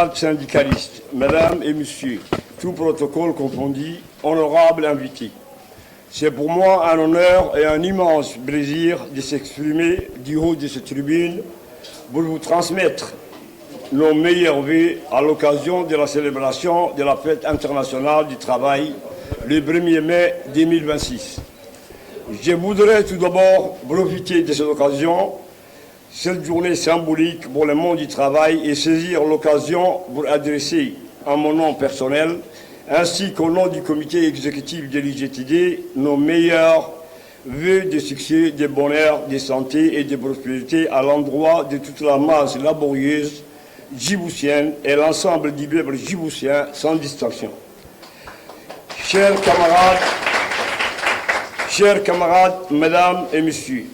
camarades syndicalistes, mesdames et messieurs, tout protocole confondu, honorables invités. C'est pour moi un honneur et un immense plaisir de s'exprimer du haut de cette tribune pour vous transmettre nos meilleurs vœux à l'occasion de la célébration de la fête internationale du travail le 1er mai 2026. Je voudrais tout d'abord profiter de cette occasion, cette journée symbolique pour le monde du travail, et saisir l'occasion pour adresser en mon nom personnel ainsi qu'au nom du comité exécutif de l'IGTD nos meilleurs vœux de succès, de bonheur, de santé et de prospérité à l'endroit de toute la masse laborieuse djiboutienne et l'ensemble du peuple djiboutien sans distinction. Chers camarades, mesdames et messieurs,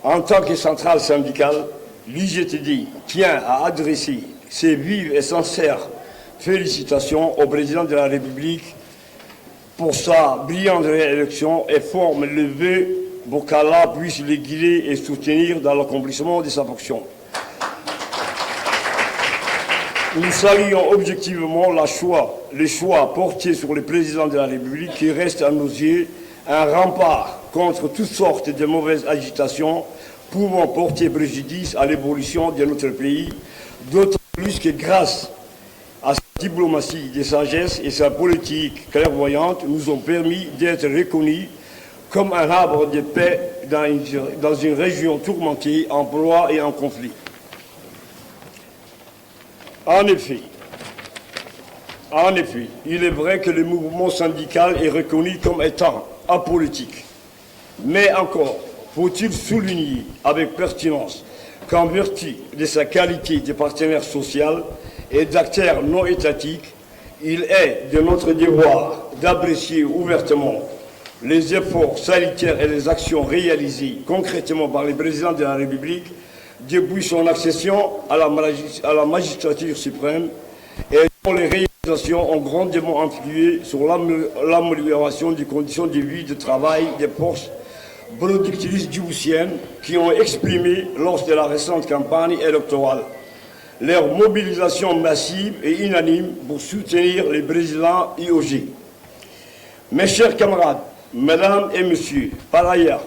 en tant que centrale syndicale, l'IGTD tient à adresser ses vives et sincères félicitations au président de la République pour sa brillante réélection et forme le vœu pour qu'Allah puisse le guider et soutenir dans l'accomplissement de sa fonction. Nous saluons objectivement les choix portés sur le président de la République qui reste à nos yeux un rempart contre toutes sortes de mauvaises agitations pouvant porter préjudice à l'évolution de notre pays, d'autant plus que grâce à sa diplomatie de sagesse et sa politique clairvoyante nous ont permis d'être reconnus comme un arbre de paix dans une région tourmentée en proie et en conflit. En effet, il est vrai que le mouvement syndical est reconnu comme étant apolitique. Mais encore, faut-il souligner avec pertinence qu'en vertu de sa qualité de partenaire social et d'acteur non étatique, il est de notre devoir d'apprécier ouvertement les efforts salutaires et les actions réalisées concrètement par le président de la République depuis son accession à la magistrature suprême et dont les réalisations ont grandement influé sur l'amélioration des conditions de vie, de travail des forces productrices djiboutiennes qui ont exprimé lors de la récente campagne électorale leur mobilisation massive et unanime pour soutenir le président IOG. Mes chers camarades, mesdames et messieurs, par ailleurs,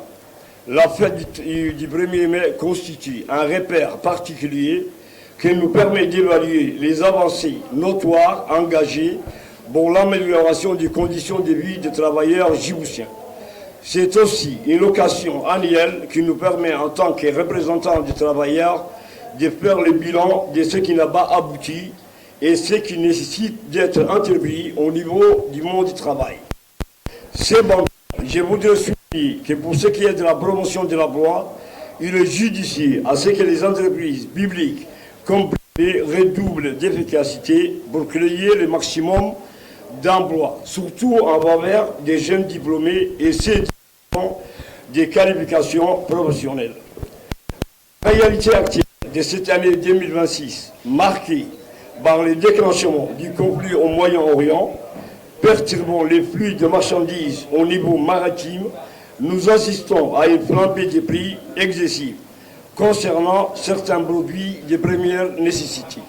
la fête du 1er mai constitue un repère particulier qui nous permet d'évaluer les avancées notoires engagées pour l'amélioration des conditions de vie des travailleurs djiboutiens. C'est aussi une occasion annuelle qui nous permet, en tant que représentants des travailleurs, de faire le bilan de ce qui n'a pas abouti et ce qui nécessite d'être entrepris au niveau du monde du travail. C'est bon. Je voudrais souligner que pour ce qui est de la promotion de l'emploi, il est judicieux à ce que les entreprises publiques comme privées redoublent d'efficacité pour créer le maximum d'emplois, surtout en faveur des jeunes diplômés et ceux qui ont des qualifications professionnelles. La réalité actuelle de cette année 2026, marquée par le déclenchement du conflit au Moyen-Orient, perturbant les flux de marchandises au niveau maritime, nous assistons à une flambée des prix excessive concernant certains produits de première nécessité.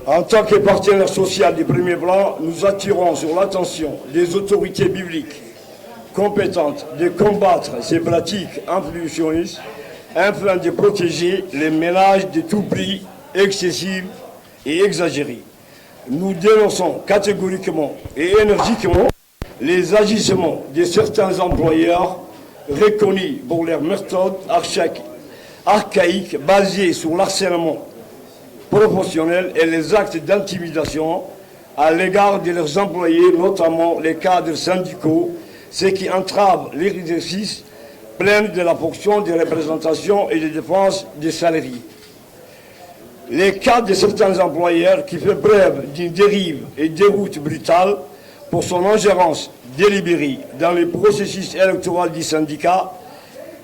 En tant que partenaire social du premier plan, nous attirons sur l'attention des autorités publiques compétentes de combattre ces pratiques inflationnistes afin de protéger les ménages de tout prix excessive et exagérée. Nous dénonçons catégoriquement et énergiquement les agissements de certains employeurs reconnus pour leurs méthodes archaïques basées sur l'harcèlement professionnel et les actes d'intimidation à l'égard de leurs employés, notamment les cadres syndicaux, ce qui entrave l'exercice plein de la fonction de représentation et de défense des salariés. Les cas de certains employeurs qui font preuve d'une dérive et déroute brutale pour son ingérence délibérée dans le processus électoral du syndicat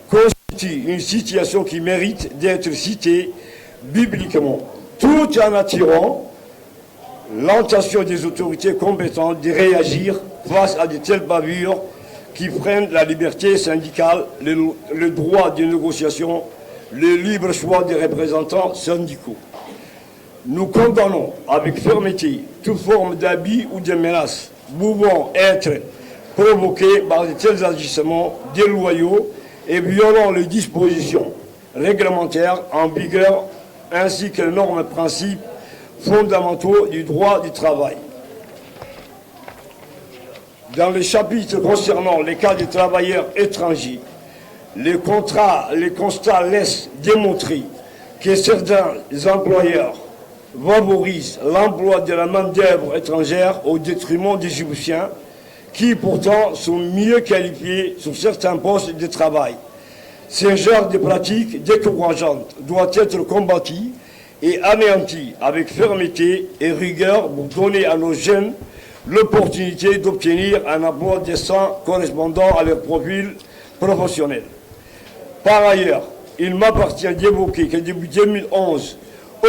constituent une situation qui mérite d'être citée publiquement, tout en attirant l'attention des autorités compétentes de réagir face à de telles bavures qui freinent la liberté syndicale, le droit de négociation le libre choix des représentants syndicaux. Nous condamnons avec fermeté toute forme d'abus ou de menaces pouvant être provoquées par de tels agissements déloyaux et violant les dispositions réglementaires en vigueur ainsi que les normes et principes fondamentaux du droit du travail. Dans le chapitre concernant les cas des travailleurs étrangers, les constats laissent démontrer que certains employeurs favorisent l'emploi de la main-d'œuvre étrangère au détriment des Djiboutiens, qui pourtant sont mieux qualifiés sur certains postes de travail. Ce genre de pratique décourageante doit être combattu et anéanti avec fermeté et rigueur pour donner à nos jeunes l'opportunité d'obtenir un emploi décent correspondant à leur profil professionnel. Par ailleurs, il m'appartient d'évoquer que depuis 2011,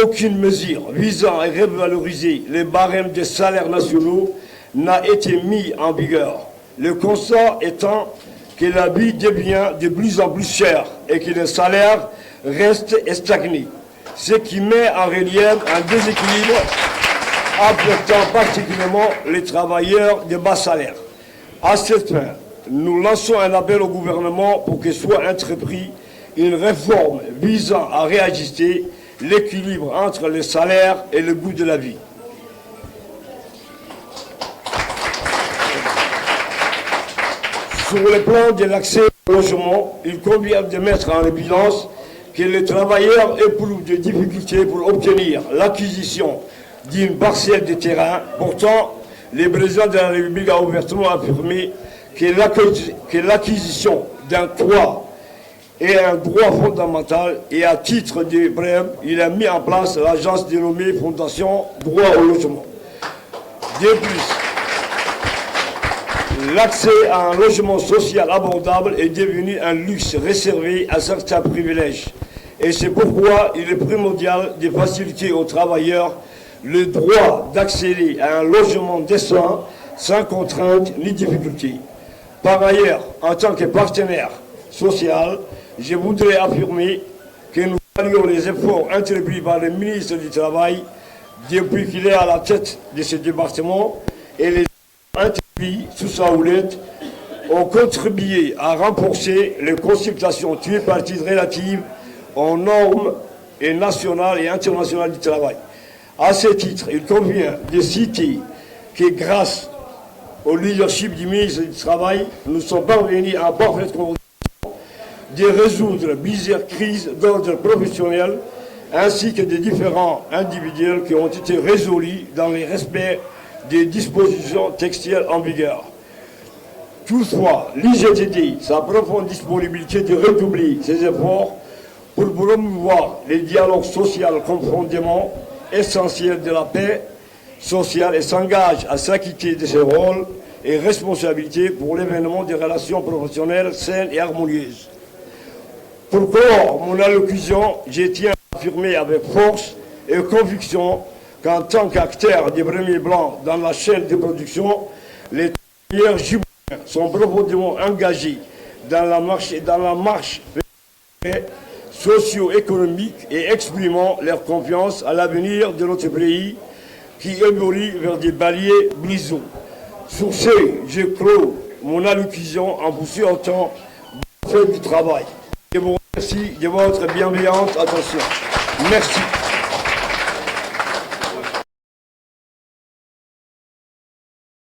aucune mesure visant à revaloriser les barèmes des salaires nationaux n'a été mise en vigueur. Le constat étant que la vie devient de plus en plus chère et que les salaires restent stagnés, ce qui met en relief un déséquilibre affectant particulièrement les travailleurs de bas salaire. À cette fin, nous lançons un appel au gouvernement pour que soit entrepris une réforme visant à réajuster l'équilibre entre les salaires et le coût de la vie. Sur le plan de l'accès au logement, il convient de mettre en évidence que les travailleurs éprouvent des difficultés pour obtenir l'acquisition d'une parcelle de terrain. Pourtant, le président de la République a ouvertement affirmé que l'acquisition d'un toit est un droit fondamental et à titre de preuve, il a mis en place l'agence dénommée Fondation Droit au logement. De plus, l'accès à un logement social abordable est devenu un luxe réservé à certains privilèges. Et c'est pourquoi il est primordial de faciliter aux travailleurs le droit d'accéder à un logement décent sans contrainte ni difficulté. Par ailleurs, en tant que partenaire social, je voudrais affirmer que nous saluons les efforts entrepris par le ministre du Travail depuis qu'il est à la tête de ce département et les entrepris sous sa houlette ont contribué à renforcer les consultations tripartites relatives aux normes nationales et internationales du travail. À ce titre, il convient de citer que grâce au leadership du ministre du Travail, nous sommes parvenus à parfaite condition de résoudre plusieurs crises d'ordre professionnel ainsi que des différends individuels qui ont été résolus dans le respect des dispositions textuelles en vigueur. Toutefois, l'IGTD, sa profonde disponibilité de redoubler ses efforts pour promouvoir les dialogues sociaux comme fondement essentiel de la paix sociale et s'engage à s'acquitter de ses rôles et responsabilités pour l'événement des relations professionnelles saines et harmonieuses. Pour clore mon allocution, je tiens à affirmer avec force et conviction qu'en tant qu'acteurs des premiers blancs dans la chaîne de production, les travailleurs djiboutiens sont profondément engagés dans la marche socio-économique et exprimant leur confiance à l'avenir de notre pays qui évolue vers des paliers brisés. Sur ce, je clôt mon allocution en vous souhaitant bonne fête du travail. Je vous remercie de votre bienveillante attention. Merci.